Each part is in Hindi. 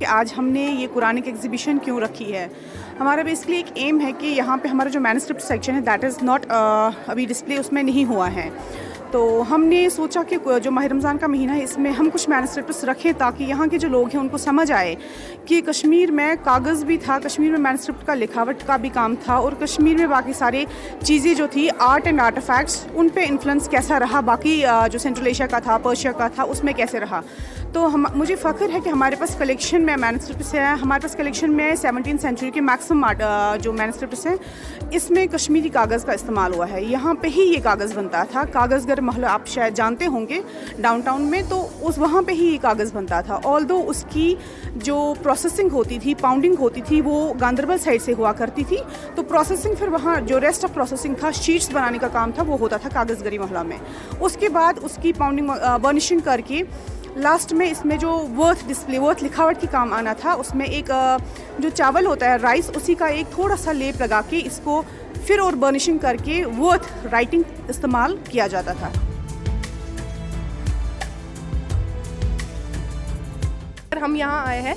कि आज हमने ये कुरानिक एग्जीबिशन क्यों रखी है। हमारा बेसिकली एक एम है कि यहाँ पे हमारा जो मैन्युस्क्रिप्ट सेक्शन है दैट इज़ नॉट अभी डिस्प्ले उसमें नहीं हुआ है, तो हमने सोचा कि जो माह रमज़ान का महीना है इसमें हम कुछ मैन्युस्क्रिप्ट्स रखें ताकि यहाँ के जो लोग हैं उनको समझ आए कि कश्मीर में कागज़ भी था, कश्मीर में मैन्युस्क्रिप्ट का लिखावट का भी काम था और कश्मीर में बाकी सारे चीज़ें जो थी आर्ट एंड आर्टिफैक्ट्स उन पे इन्फ्लुएंस कैसा रहा, बाकी जो सेंट्रल एशिया का था, पर्शिया का था, उसमें कैसे रहा। तो मुझे फ़ख्र है कि हमारे पास कलेक्शन में मैन्युस्क्रिप्ट्स हैं, हमारे पास कलेक्शन में 17वीं सेंचुरी के मैक्सिमम जो मैन्युस्क्रिप्ट्स हैं इसमें कश्मीरी कागज़ का इस्तेमाल हुआ है। यहाँ पे ही ये कागज़ बनता था, कागज़गर महल आप शायद जानते होंगे डाउनटाउन में, तो उस वहाँ पे ही ये कागज़ बनता था। ऑल्दो उसकी जो प्रोसेसिंग होती थी, पाउंडिंग होती थी, वो गांदरबल साइड से हुआ करती थी, तो प्रोसेसिंग फिर वहाँ जो रेस्ट ऑफ प्रोसेसिंग था, शीट्स बनाने का काम था, वो होता था कागज़गरी महला में। उसके बाद उसकी पाउंडिंग बर्निशिंग करके लास्ट में इसमें जो वर्थ डिस्प्ले, वर्थ लिखावट की काम आना था, उसमें एक जो चावल होता है राइस, उसी का एक थोड़ा सा लेप लगा के इसको फिर और बर्निशिंग करके वर्थ राइटिंग इस्तेमाल किया जाता था। हम यहाँ आए हैं,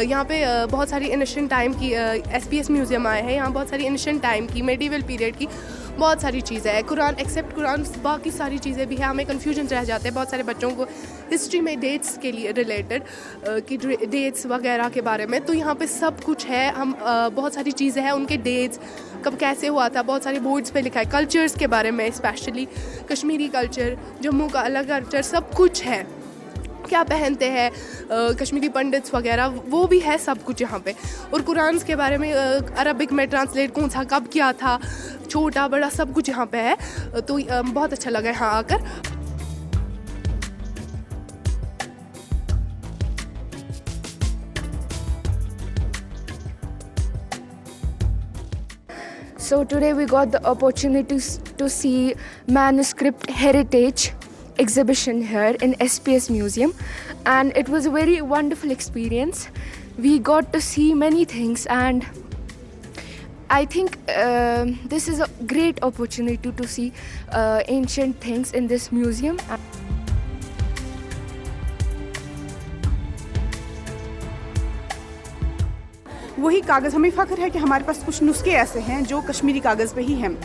यहाँ पे बहुत सारी एंशिएंट टाइम की SPS म्यूज़ियम आए हैं। यहाँ बहुत सारी एंशिएंट टाइम की, मेडिवल पीरियड की बहुत सारी चीज़ें हैं। कुरान एक्सेप्ट कुरान बाकी सारी चीज़ें भी हैं। हमें कन्फ्यूजन रह जाते हैं बहुत सारे बच्चों को हिस्ट्री में डेट्स के लिए रिलेटेड कि डेट्स वगैरह के बारे में, तो यहाँ पे सब कुछ है। हम बहुत सारी चीज़ें हैं, उनके डेट्स कब कैसे हुआ था, बहुत सारे बोर्ड्स पे लिखा है। कल्चर्स के बारे में, स्पेशली कश्मीरी कल्चर, जम्मू का अलग कल्चर, सब कुछ है। क्या पहनते हैं कश्मीरी पंडित्स वगैरह, वो भी है सब कुछ यहाँ पे। और कुरान के बारे में अरबिक में ट्रांसलेट कौन सा कब किया था, छोटा बड़ा सब कुछ यहाँ पे है। तो बहुत अच्छा लगा यहाँ आकर। So today we got the opportunity to see manuscript heritage exhibition here in SPS Museum, and it was a very wonderful experience. We got to see many things, and I think this is a great opportunity to see ancient things in this museum. वही कागज़, हमें फ़ख्र है कि हमारे पास कुछ नुस्खे ऐसे हैं जो कश्मीरी कागज़ पे ही हैं।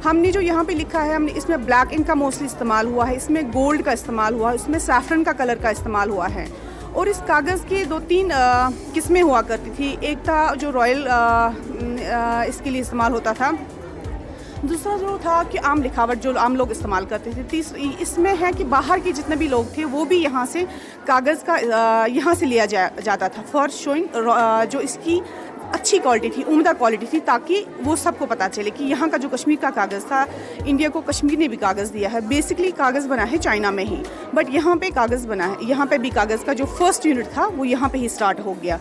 हमने जो यहाँ पे लिखा है, हमने इसमें ब्लैक इंक का मोस्टली इस्तेमाल हुआ है, इसमें गोल्ड का इस्तेमाल हुआ है, इसमें सैफरन का कलर का इस्तेमाल हुआ है। और इस कागज़ की 2-3 किस्में हुआ करती थी। एक था जो रॉयल इसके लिए इस्तेमाल होता था, दूसरा जो था कि आम लिखावट जो आम लोग इस्तेमाल करते थे। तीसरी इसमें है कि बाहर के जितने भी लोग थे वो भी यहाँ से कागज़ का यहाँ से लिया जाता था फॉर शोइंग जो इसकी अच्छी क्वालिटी थी, उम्दा क्वालिटी थी, ताकि वो सबको पता चले कि यहाँ का जो कश्मीर का कागज़ था, इंडिया को कश्मीर ने भी कागज़ दिया है। बेसिकली कागज़ बना है चाइना में ही, बट यहाँ पे कागज़ बना है, यहाँ पे भी कागज़ का जो फर्स्ट यूनिट था वो यहाँ पे ही स्टार्ट हो गया।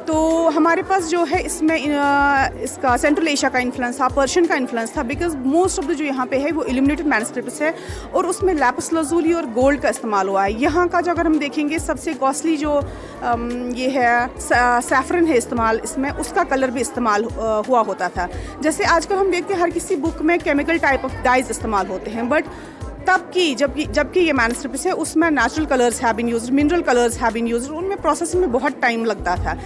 तो हमारे पास जो है इसमें इसका सेंट्रल एशिया का इन्फ्लुएंस था, पर्शियन का इन्फ्लुएंस था, बिकॉज मोस्ट ऑफ द जो यहाँ पे है वो इल्यूमिनेटेड मैन्युस्क्रिप्ट्स है और उसमें लैपिस लाजुली और गोल्ड का इस्तेमाल हुआ है। यहाँ का जो अगर हम देखेंगे सबसे कॉस्टली जो ये है सैफरन है इस्तेमाल, इसमें उसका कलर भी इस्तेमाल हुआ होता था। जैसे आजकल हम देखते हैं हर किसी बुक में केमिकल टाइप ऑफ डाइज इस्तेमाल होते हैं, बट तब की जबकि ये मैन्युस्क्रिप्ट्स है उसमें natural colours have been used, mineral colours have been used, उनमें प्रोसेसिंग में बहुत टाइम लगता था।